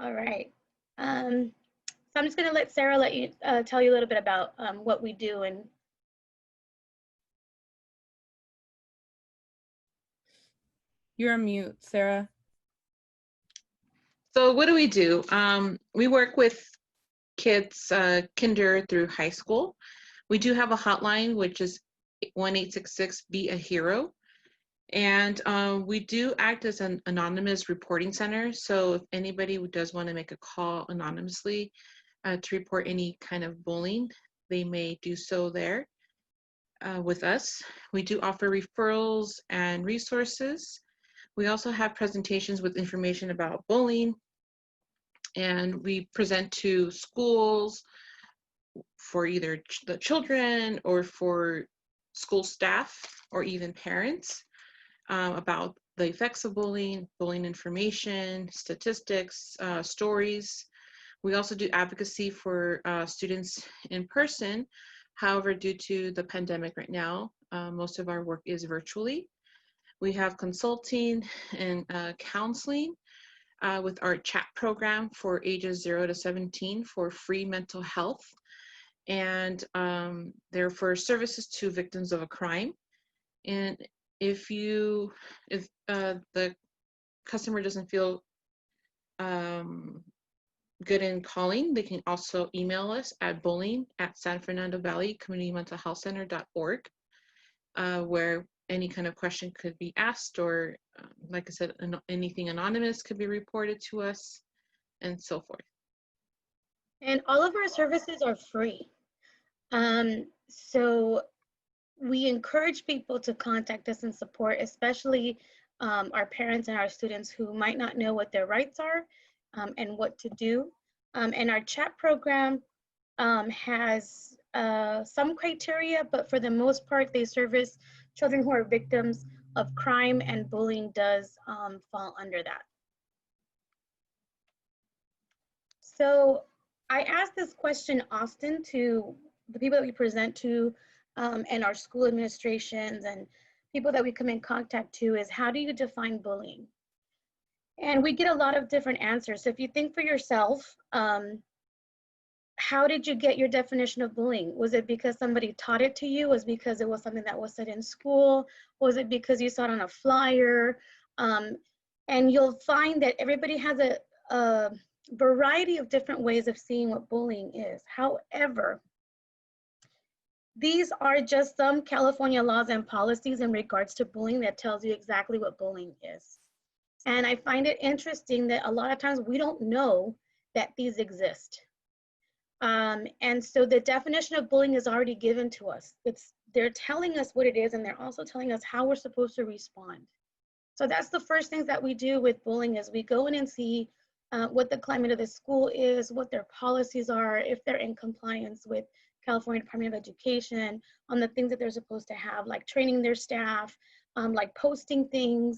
All right. So I'm just going to let Sarah tell you a little bit about what we do. And You're on mute, Sarah. So what do? We work with kids kinder through high school. We do have a hotline, which is 1-866-BE-A-HERO. And we do act as an anonymous reporting center. So if anybody does want to make a call anonymously to report any kind of bullying, they may do so there with us. We do offer referrals and resources. We also have presentations with information about bullying, and we present to schools for either the children or for school staff or even parents about the effects of bullying, bullying information, statistics, stories. We also do advocacy for students in person. However, due to the pandemic right now, most of our work is virtually. We have consulting and counseling with our chat program for ages 0 to 17 for free mental health. And they're for services to victims of a crime. And if the customer doesn't feel good in calling, they can also email us at bullying@sanfernandovalleycommunitymentalhealthcenter.org, where any kind of question could be asked, or like I said, anything anonymous could be reported to us, and so forth. And all of our services are free. So we encourage people to contact us and support, especially our parents and our students who might not know what their rights are and what to do. And our chat program has some criteria, but for the most part, they service children who are victims of crime, and bullying does fall under that. So I ask this question often to the people that we present to and our school administrations and people that we come in contact to is, how do you define bullying? And we get a lot of different answers. So if you think for yourself, how did you get your definition of bullying? Was it because somebody taught it to you? Was it because it was something that was said in school? Was it because you saw it on a flyer? And you'll find that everybody has a variety of different ways of seeing what bullying is. However, these are just some California laws and policies in regards to bullying that tells you exactly what bullying is. And I find it interesting that a lot of times we don't know that these exist. And so the definition of bullying is already given to us. They're telling us what it is, and they're also telling us how we're supposed to respond. So that's the first things that we do with bullying, is we go in and see what the climate of the school is, what their policies are, if they're in compliance with California Department of Education on the things that they're supposed to have, like training their staff, like posting things,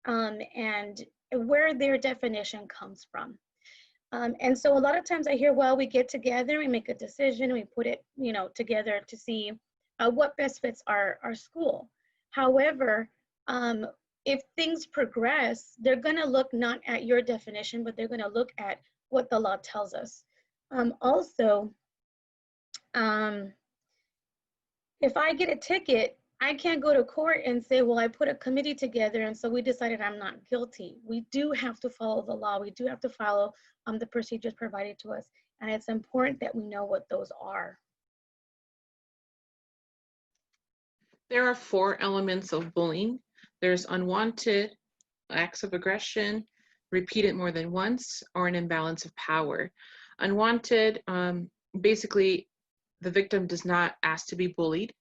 and where their definition comes from. And so a lot of times I hear, well, we get together, we make a decision, we put it, together to see what best fits our school. However, if things progress, they're going to look not at your definition, but they're going to look at what the law tells us. Also, if I get a ticket, I can't go to court and say, well, I put a committee together and so we decided I'm not guilty. We do have to follow the law. We do have to follow the procedures provided to us. And it's important that we know what those are. There are 4 elements of bullying. There's unwanted, acts of aggression, repeated more than once, or an imbalance of power. Unwanted, basically, the victim does not ask to be bullied.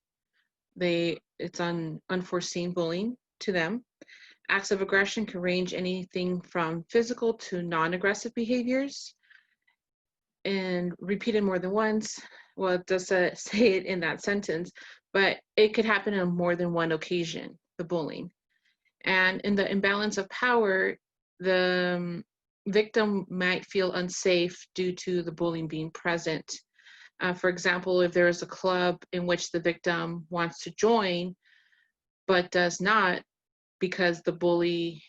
It's unforeseen bullying to them. Acts of aggression can range anything from physical to non-aggressive behaviors. And repeated more than once, well, it does say it in that sentence, but it could happen on more than one occasion, the bullying. And in the imbalance of power, the victim might feel unsafe due to the bullying being present. For example, if there is a club in which the victim wants to join, but does not because the bully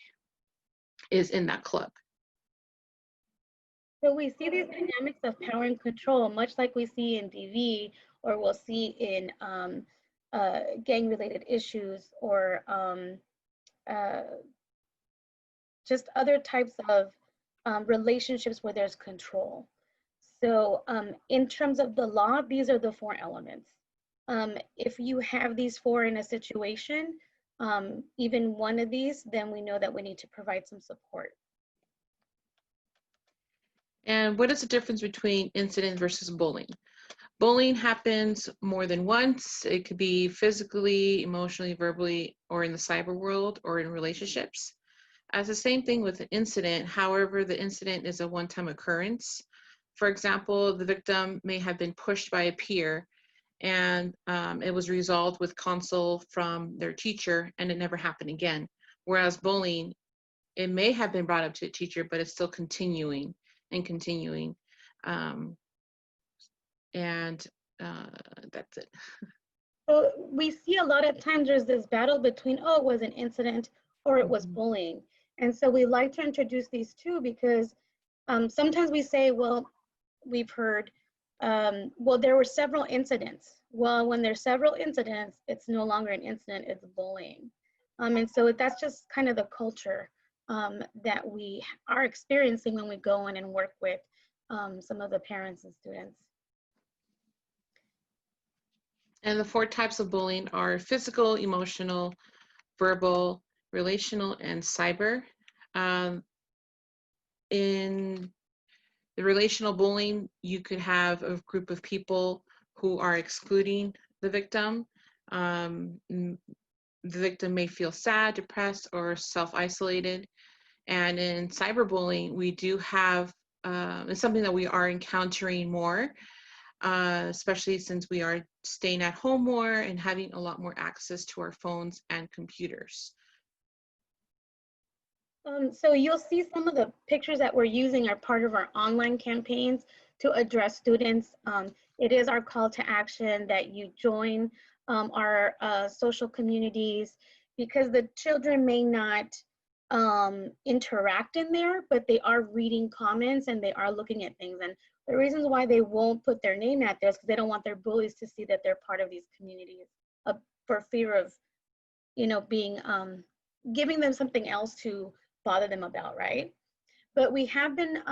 is in that club. So we see these dynamics of power and control, much like we see in DV, or we'll see in gang-related issues, or uh, just other types of relationships where there's control. So in terms of the law, these are the four elements. If you have these four in a situation, even one of these, then we know that we need to provide some support. And what is the difference between incident versus bullying? Bullying happens more than once. It could be physically, emotionally, verbally, or in the cyber world, or in relationships. As the same thing with an incident, however, the incident is a one-time occurrence. For example, the victim may have been pushed by a peer and it was resolved with counsel from their teacher and it never happened again. Whereas bullying, it may have been brought up to a teacher, but it's still continuing and continuing. And that's it. So we see a lot of times there's this battle between, oh, it was an incident or it was bullying. And so we like to introduce these two because sometimes we say, well, we've heard, well, there were several incidents. Well, when there's several incidents, it's no longer an incident, it's bullying. And so that's just kind of the culture that we are experiencing when we go in and work with some of the parents and students. And the four types of bullying are physical, emotional, verbal, relational, and cyber. In the relational bullying, you could have a group of people who are excluding the victim. The victim may feel sad, depressed, or self-isolated. And in cyberbullying, we do have, it's something that we are encountering more, especially since we are staying at home more and having a lot more access to our phones and computers. So you'll see some of the pictures that we're using are part of our online campaigns to address students. It is our call to action that you join our social communities, because the children may not interact in there, but they are reading comments and they are looking at things. And the reasons why they won't put their name out there is because they don't want their bullies to see that they're part of these communities, for fear of, you know, being giving them something else to bother them about, right? But we have been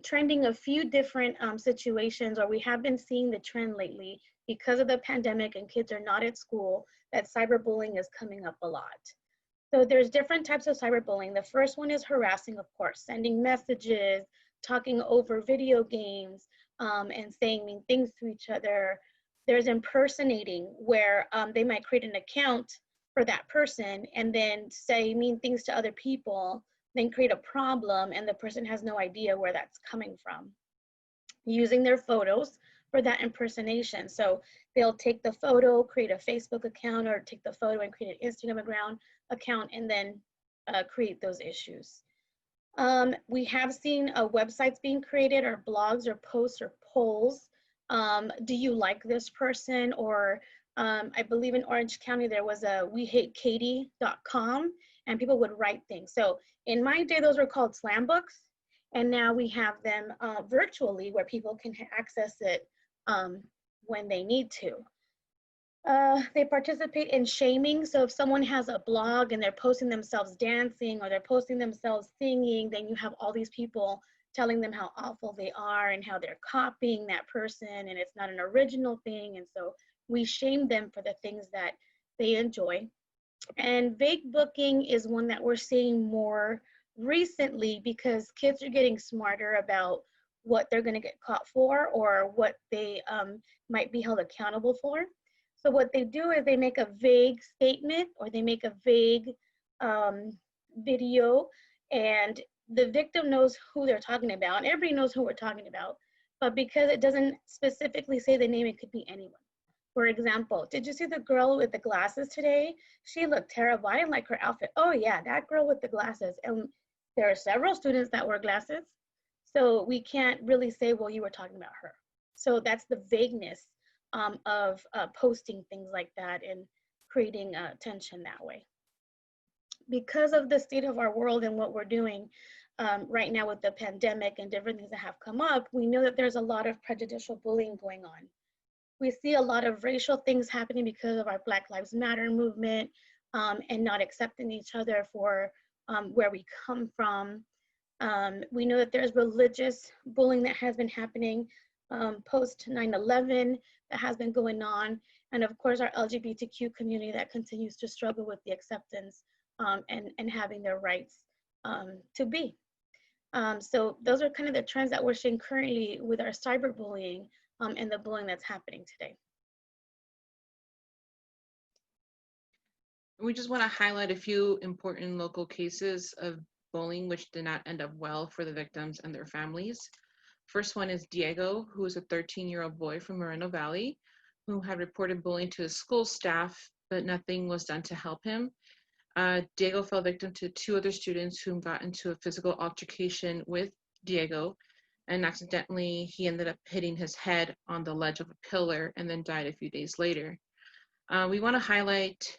trending a few different situations, or we have been seeing the trend lately because of the pandemic and kids are not at school, that cyberbullying is coming up a lot. So there's different types of cyberbullying. The first one is harassing, of course, sending messages, talking over video games, and saying mean things to each other. There's impersonating, where they might create an account for that person and then say mean things to other people, then create a problem, and the person has no idea where that's coming from. Using their photos for that impersonation. So they'll take the photo, create a Facebook account, or take the photo and create an Instagram account, and then create those issues. We have seen websites being created, or blogs, or posts, or polls. Do you like this person? Or I believe in Orange County there was a wehatekatie.com, and people would write things. So in my day, those were called slam books, and now we have them virtually where people can access it when they need to. They participate in shaming. So if someone has a blog and they're posting themselves dancing, or they're posting themselves singing, then you have all these people telling them how awful they are and how they're copying that person and it's not an original thing. And so we shame them for the things that they enjoy. And vague booking is one that we're seeing more recently because kids are getting smarter about what they're going to get caught for, or what they might be held accountable for. So what they do is they make a vague statement, or they make a vague video, and the victim knows who they're talking about. And everybody knows who we're talking about. But because it doesn't specifically say the name, it could be anyone. For example, did you see the girl with the glasses today? She looked terrible. I didn't like her outfit. Oh yeah, that girl with the glasses. And there are several students that wear glasses. So we can't really say, well, you were talking about her. So that's the vagueness of posting things like that and creating tension that way. Because of the state of our world and what we're doing, right now with the pandemic and different things that have come up, we know that there's a lot of prejudicial bullying going on. We see a lot of racial things happening because of our Black Lives Matter movement, and not accepting each other for where we come from. We know that there's religious bullying that has been happening post 9/11 that has been going on. And of course, our LGBTQ community that continues to struggle with the acceptance and having their rights to be. So those are kind of the trends that we're seeing currently with our cyberbullying and the bullying that's happening today. We just want to highlight a few important local cases of bullying which did not end up well for the victims and their families. First one is Diego, who is a 13-year-old boy from Moreno Valley, who had reported bullying to his school staff, but nothing was done to help him. Diego fell victim to 2 other students who got into a physical altercation with Diego, and accidentally he ended up hitting his head on the ledge of a pillar and then died a few days later. We want to highlight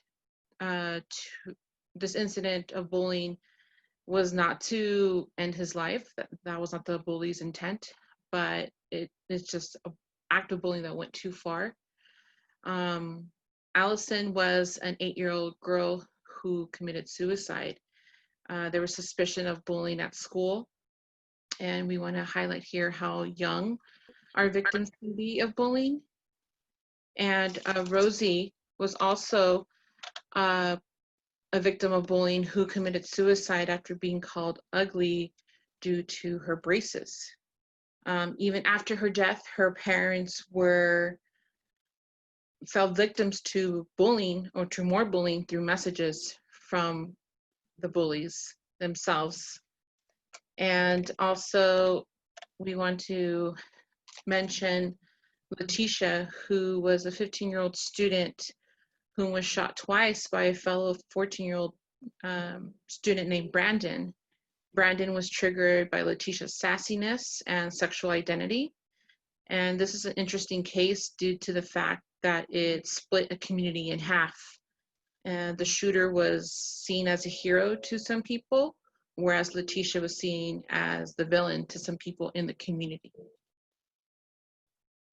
this incident of bullying was not to end his life. That was not the bully's intent, but it's just an act of bullying that went too far. Allison was an 8-year-old girl who committed suicide. There was suspicion of bullying at school, and we want to highlight here how young our victims can be of bullying. And Rosie was also a victim of bullying who committed suicide after being called ugly due to her braces. Even after her death, her parents fell victims to bullying or to more bullying through messages from the bullies themselves. And also, we want to mention Letitia, who was a 15-year-old student who was shot twice by a fellow 14-year-old student named Brandon. Brandon was triggered by Letitia's sassiness and sexual identity. And this is an interesting case due to the fact that it split a community in half. And the shooter was seen as a hero to some people, whereas Letitia was seen as the villain to some people in the community.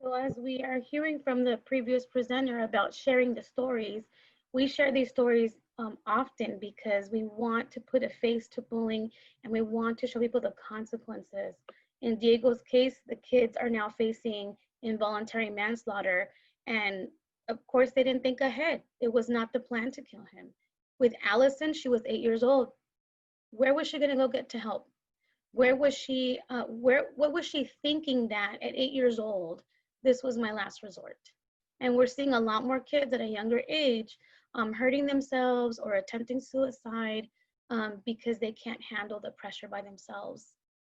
So as we are hearing from the previous presenter about sharing the stories, we share these stories often because we want to put a face to bullying and we want to show people the consequences. In Diego's case, the kids are now facing involuntary manslaughter, and of course they didn't think ahead. It was not the plan to kill him. With Allison, she was 8 years old. Where was she gonna go get to help? Where was she, what was she thinking that at 8 years old, this was my last resort? And we're seeing a lot more kids at a younger age hurting themselves or attempting suicide because they can't handle the pressure by themselves.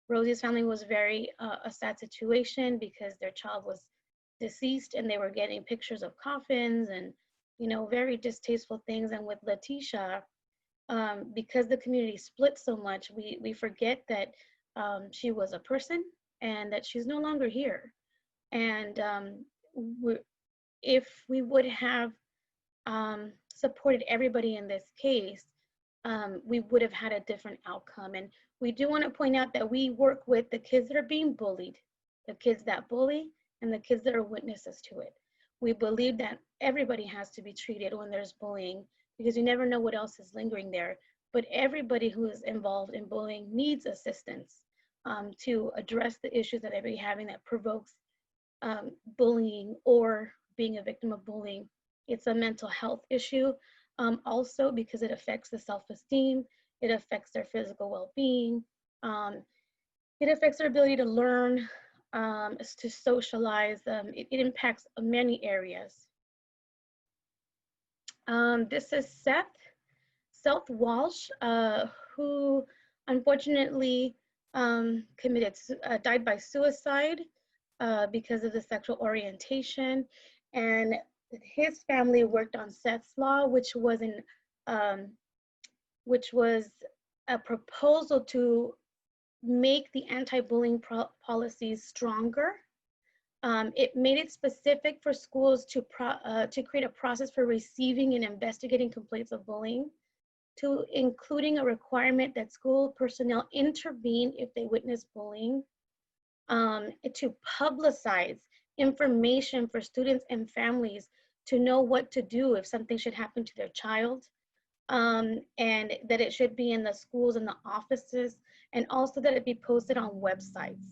Rosie's family was very a sad situation because their child was deceased and they were getting pictures of coffins and, you know, very distasteful things. And with Letitia, because the community split so much, we forget that she was a person and that she's no longer here. And if we would have supported everybody in this case, we would have had a different outcome. And we do want to point out that we work with the kids that are being bullied, the kids that bully, and the kids that are witnesses to it. We believe that everybody has to be treated when there's bullying because you never know what else is lingering there. But everybody who is involved in bullying needs assistance to address the issues that they may be having that provokes bullying or being a victim of bullying. It's a mental health issue also because it affects the self-esteem, it affects their physical well-being, it affects their ability to learn, to socialize. It impacts many areas. This is Seths Walsh, who unfortunately died by suicide because of the sexual orientation. And his family worked on Seths Law, which was a proposal to make the anti-bullying policies stronger. It made it specific for schools to create a process for receiving and investigating complaints of bullying, to including a requirement that school personnel intervene if they witness bullying, to publicize information for students and families to know what to do if something should happen to their child, and that it should be in the schools and the offices, and also that it be posted on websites.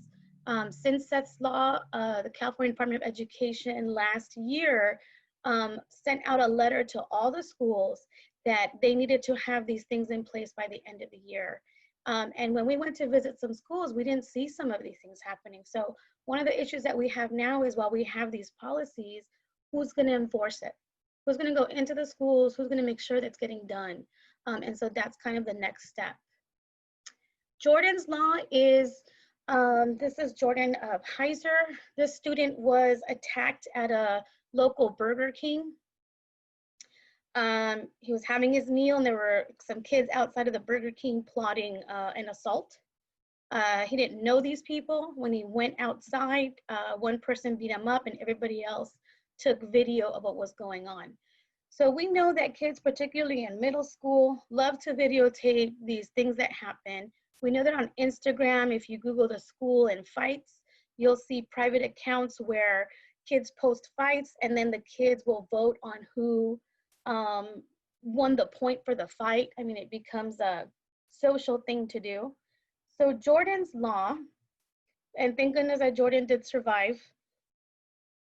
Since Seths Law, the California Department of Education last year sent out a letter to all the schools that they needed to have these things in place by the end of the year. And when we went to visit some schools, we didn't see some of these things happening. So one of the issues that we have now is, while we have these policies, who's going to enforce it? Who's going to go into the schools? Who's going to make sure that's getting done? And so that's kind of the next step. Jordan's Law is, this is Jordan Heiser. This student was attacked at a local Burger King. He was having his meal and there were some kids outside of the Burger King plotting an assault. He didn't know these people. When he went outside, one person beat him up and everybody else took video of what was going on. So we know that kids, particularly in middle school, love to videotape these things that happen. We know that on Instagram, if you Google the school and fights, you'll see private accounts where kids post fights and then the kids will vote on who won the point for the fight. I mean, it becomes a social thing to do. So Jordan's Law, and thank goodness that Jordan did survive,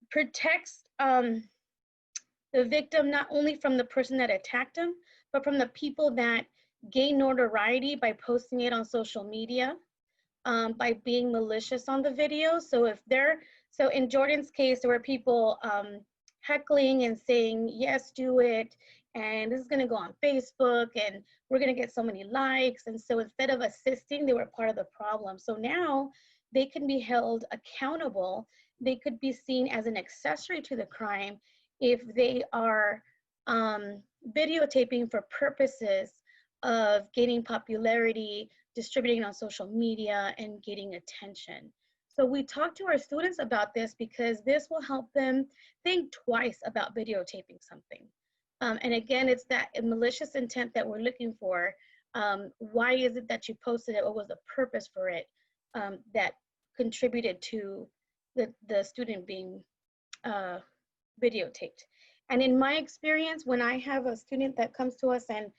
protects the victim not only from the person that attacked him, but from the people that gain notoriety by posting it on social media, by being malicious on the video. So if they're, so in Jordan's case, there were people heckling and saying, yes, do it, and this is gonna go on Facebook, and we're gonna get so many likes. And so instead of assisting, they were part of the problem. So now they can be held accountable. They could be seen as an accessory to the crime if they are videotaping for purposes of gaining popularity, distributing on social media, and getting attention. So we talk to our students about this because this will help them think twice about videotaping something. And again, it's that malicious intent that we're looking for. Why is it that you posted it? What was the purpose for it that contributed to the student being videotaped? And in my experience, when I have a student that comes to us and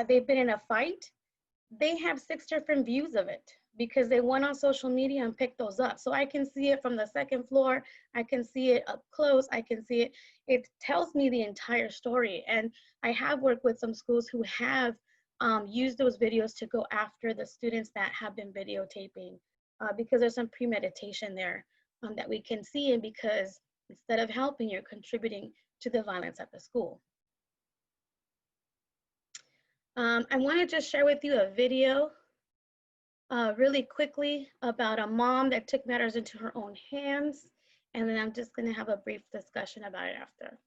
they've been in a fight, they have 6 different views of it because they went on social media and picked those up. So I can see it from the 2nd floor, I can see it up close, I can see it. It tells me the entire story. And I have worked with some schools who have used those videos to go after the students that have been videotaping because there's some premeditation there that we can see, and because instead of helping, you're contributing to the violence at the school. I want to just share with you a video really quickly about a mom that took matters into her own hands, and then I'm just going to have a brief discussion about it after.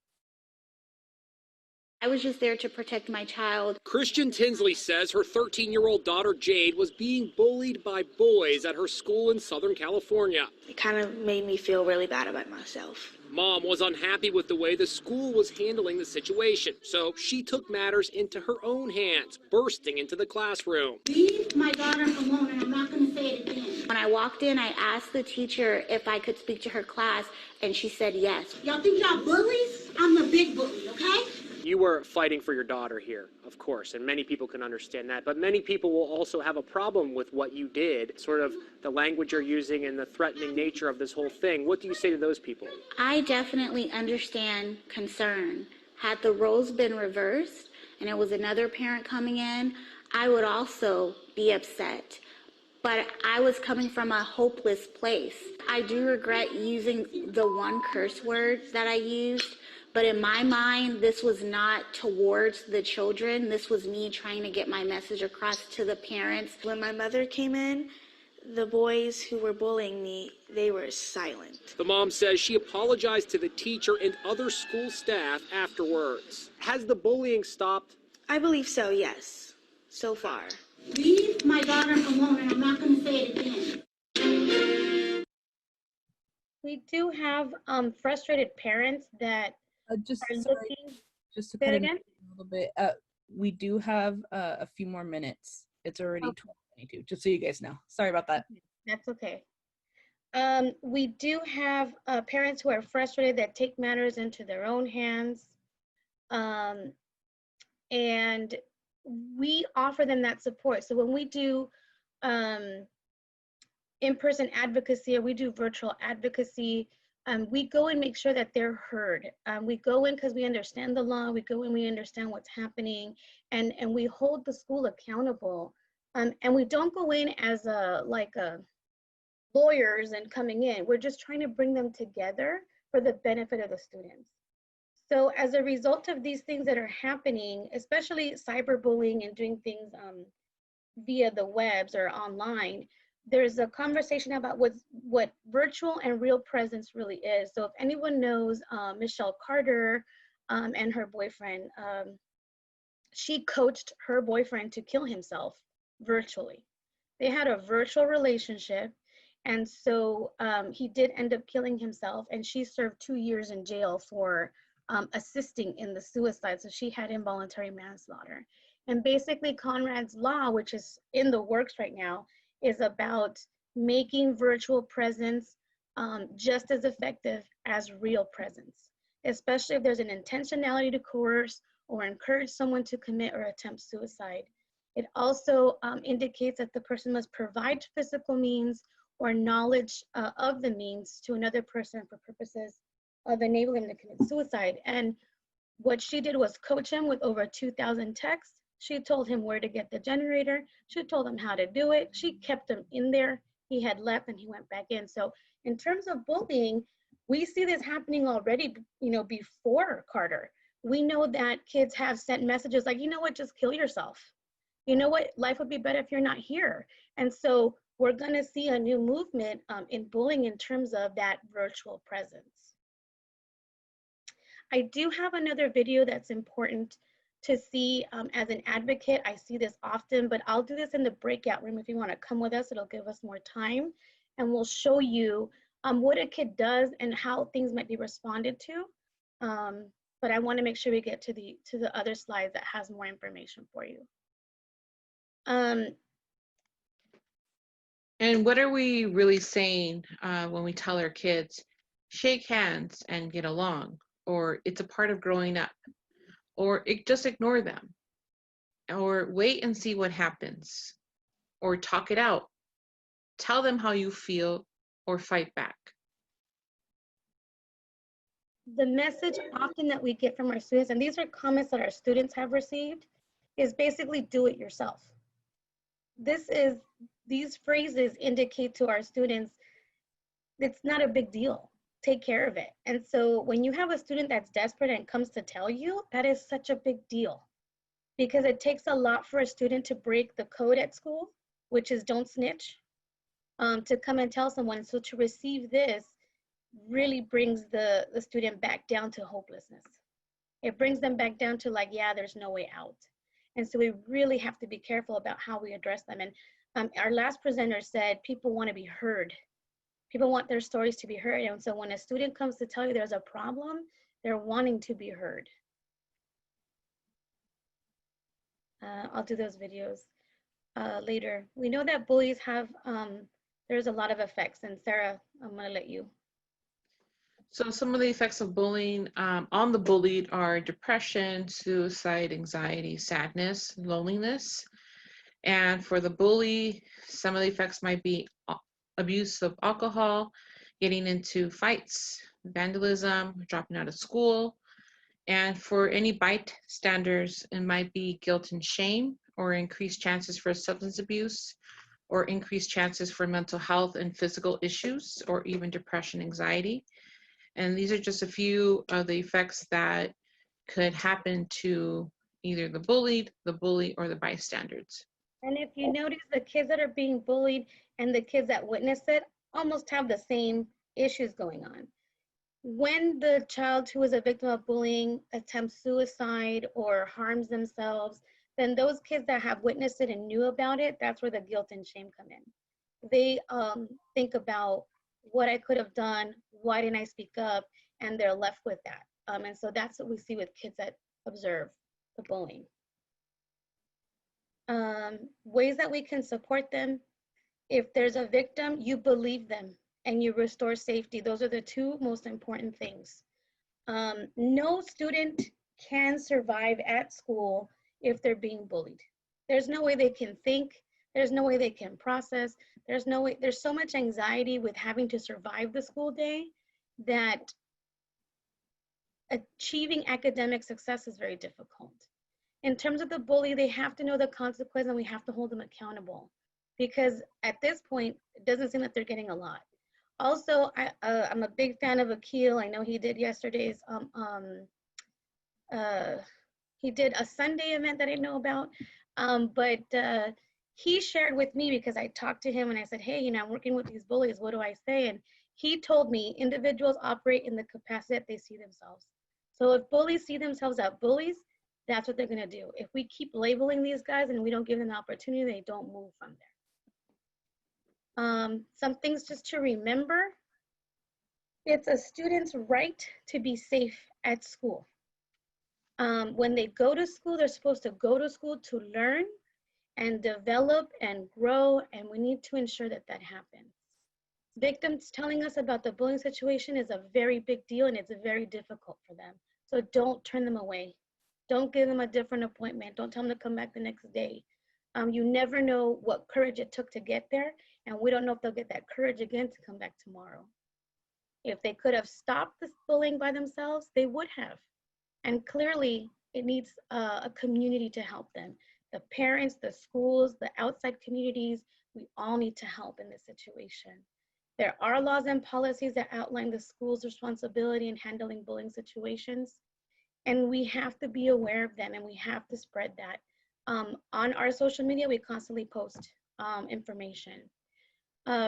I was just there to protect my child. Christian Tinsley says her 13-year-old daughter Jade was being bullied by boys at her school in Southern California. It kind of made me feel really bad about myself. Mom was unhappy with the way the school was handling the situation, so she took matters into her own hands, bursting into the classroom. Leave my daughter alone, and I'm not going to say it again. When I walked in, I asked the teacher if I could speak to her class, and she said yes. Y'all think y'all bullies? I'm the big bully, okay? You were fighting for your daughter here, of course, and many people can understand that, but many people will also have a problem with what you did, sort of the language you're using and the threatening nature of this whole thing. What do you say to those people? I definitely understand concern. Had the roles been reversed and it was another parent coming in, I would also be upset. But I was coming from a hopeless place. I do regret using the one curse word that I used, but in my mind, this was not towards the children. This was me trying to get my message across to the parents. When my mother came in, the boys who were bullying me, they were silent. The mom says she apologized to the teacher and other school staff afterwards. Has the bullying stopped? I believe so, yes, so far. Leave my daughter alone, and I'm not going to say it again. We do have frustrated parents that Just are sorry, looking. just to Say it cut in again? a little bit. we do have a few more minutes. It's already 12:22, just so you guys know. Sorry about that. That's okay. We do have parents who are frustrated that take matters into their own hands. And we offer them that support. So when we do in-person advocacy or we do virtual advocacy, we go and make sure that they're heard. We go in because we understand the law, we go in, we understand what's happening, and we hold the school accountable. And we don't go in as lawyers and coming in. We're just trying to bring them together for the benefit of the students. So as a result of these things that are happening, especially cyberbullying and doing things via the webs or online, there's a conversation about what virtual and real presence really is. So if anyone knows Michelle Carter and her boyfriend, she coached her boyfriend to kill himself virtually. They had a virtual relationship. And so he did end up killing himself, and she served 2 years in jail for assisting in the suicide. So she had involuntary manslaughter. And basically Conrad's law, which is in the works right now, is about making virtual presence just as effective as real presence, especially if there's an intentionality to coerce or encourage someone to commit or attempt suicide. It also indicates that the person must provide physical means or knowledge of the means to another person for purposes of enabling them to commit suicide. And what she did was coach him with over 2,000 texts. She told him where to get the generator. She told him how to do it. She kept him in there. He had left and he went back in. So in terms of bullying, we see this happening already, before Carter. We know that kids have sent messages like, you know what, just kill yourself. You know what, life would be better if you're not here. And so we're gonna see a new movement in bullying in terms of that virtual presence. I do have another video that's important to see as an advocate. I see this often, but I'll do this in the breakout room. If you wanna come with us, it'll give us more time, and we'll show you what a kid does and how things might be responded to. But I wanna make sure we get to the other slides that has more information for you. And what are we really saying when we tell our kids, shake hands and get along, or it's a part of growing up, or just ignore them, or wait and see what happens, or talk it out, tell them how you feel, or fight back? The message often that we get from our students, and these are comments that our students have received, is basically do it yourself. These phrases indicate to our students, it's not a big deal, take care of it. And so when you have a student that's desperate and comes to tell you, that is such a big deal, because it takes a lot for a student to break the code at school, which is don't snitch, to come and tell someone. So to receive this really brings the student back down to hopelessness. It brings them back down to like, yeah, there's no way out. And so we really have to be careful about how we address them. And our last presenter said people want to be heard. People want their stories to be heard. And so when a student comes to tell you there's a problem, they're wanting to be heard. I'll do those videos later. We know that bullies have, there's a lot of effects. And Sarah, I'm gonna let you. So some of the effects of bullying on the bullied are depression, suicide, anxiety, sadness, loneliness. And for the bully, some of the effects might be abuse of alcohol, getting into fights, vandalism, dropping out of school. And for any bystanders, it might be guilt and shame, or increased chances for substance abuse, or increased chances for mental health and physical issues, or even depression, anxiety. And these are just a few of the effects that could happen to either the bullied, the bully, or the bystanders. And if you notice, the kids that are being bullied and the kids that witness it almost have the same issues going on. When the child who is a victim of bullying attempts suicide or harms themselves, then those kids that have witnessed it and knew about it, that's where the guilt and shame come in. They think about what I could have done, why didn't I speak up, and they're left with that. And so that's what we see with kids that observe the bullying. Ways that we can support them. If there's a victim, you believe them and you restore safety. Those are the two most important things. No student can survive at school if they're being bullied. There's no way they can think. There's no way they can process. There's no way, there's so much anxiety with having to survive the school day that achieving academic success is very difficult. In terms of the bully, they have to know the consequence and we have to hold them accountable, because at this point, it doesn't seem that they're getting a lot. Also, I'm a big fan of Akil. I know he did yesterday's, he did a Sunday event that I know about, but he shared with me, because I talked to him and I said, hey, you know, I'm working with these bullies, what do I say? And he told me individuals operate in the capacity that they see themselves. So if bullies see themselves as bullies, that's what they're gonna do. If we keep labeling these guys and we don't give them the opportunity, they don't move from there. Some things just to remember: it's a student's right to be safe at school. When they go to school, they're supposed to go to school to learn and develop and grow, and we need to ensure that that happens. Victims telling us about the bullying situation is a very big deal, and it's very difficult for them. So don't turn them away. Don't give them a different appointment. Don't tell them to come back the next day. You never know what courage it took to get there, and we don't know if they'll get that courage again to come back tomorrow. If they could have stopped this bullying by themselves, they would have. And clearly, it needs a community to help them. The parents, the schools, the outside communities, we all need to help in this situation. There are laws and policies that outline the school's responsibility in handling bullying situations, and we have to be aware of them and we have to spread that. On our social media, we constantly post information.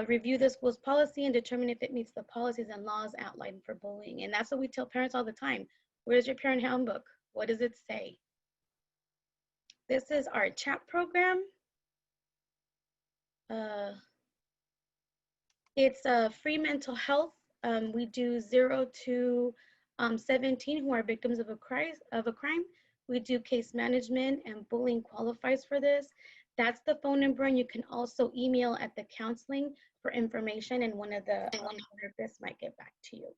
Review the school's policy and determine if it meets the policies and laws outlined for bullying. And that's what we tell parents all the time. Where's your parent handbook? What does it say? This is our chat program. It's free mental health. We do 0 to 17 who are victims of a crime. We do case management, and bullying qualifies for this. That's the phone number, and you can also email at the counseling for information, and one of the therapists might get back to you.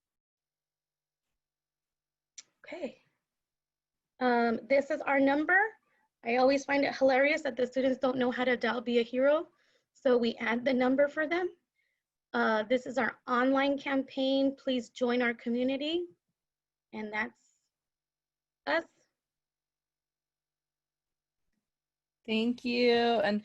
Okay. This is our number. I always find it hilarious that the students don't know how to dial Be a Hero, so we add the number for them. This is our online campaign. Please join our community. And that's us. Thank you. And